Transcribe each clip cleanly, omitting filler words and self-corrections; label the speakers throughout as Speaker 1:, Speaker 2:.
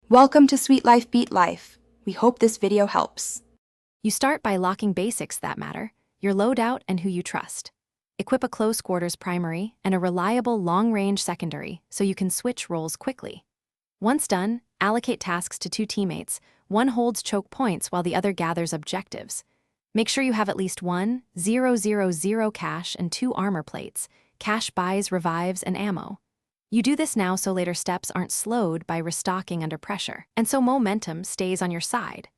Speaker 1: Welcome to Sweet Life Beat Life. We hope this video helps.
Speaker 2: You start by locking basics that matter, your loadout and who you trust. Equip a close quarters primary and a reliable long-range secondary so you can switch roles quickly. Once done, allocate tasks to two teammates. One holds choke points while the other gathers objectives. Make sure you have at least 1,000 cash and 2 armor plates. Cash buys revives and ammo. You do this now so later steps aren't slowed by restocking under pressure, and so momentum stays on your side.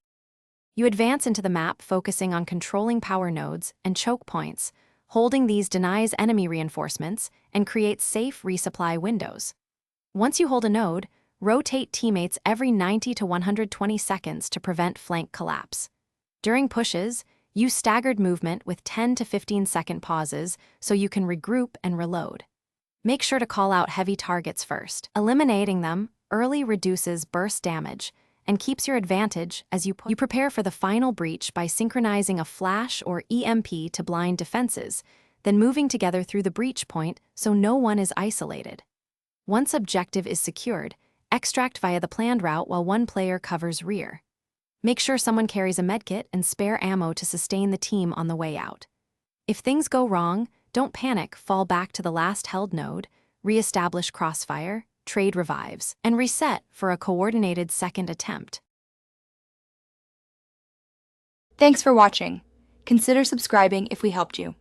Speaker 2: You advance into the map focusing on controlling power nodes and choke points. Holding these denies enemy reinforcements and creates safe resupply windows. Once you hold a node, rotate teammates every 90 to 120 seconds to prevent flank collapse. During pushes, use staggered movement with 10 to 15 second pauses so you can regroup and reload. Make sure to call out heavy targets first. Eliminating them early reduces burst damage and keeps your advantage as you prepare for the final breach by synchronizing a flash or EMP to blind defenses, then moving together through the breach point so no one is isolated. Once objective is secured, extract via the planned route while one player covers rear. Make sure someone carries a medkit and spare ammo to sustain the team on the way out. If things go wrong, don't panic, fall back to the last held node, re-establish crossfire, trade revives, and reset for a coordinated second attempt.
Speaker 1: Thanks for watching. Consider subscribing if we helped you.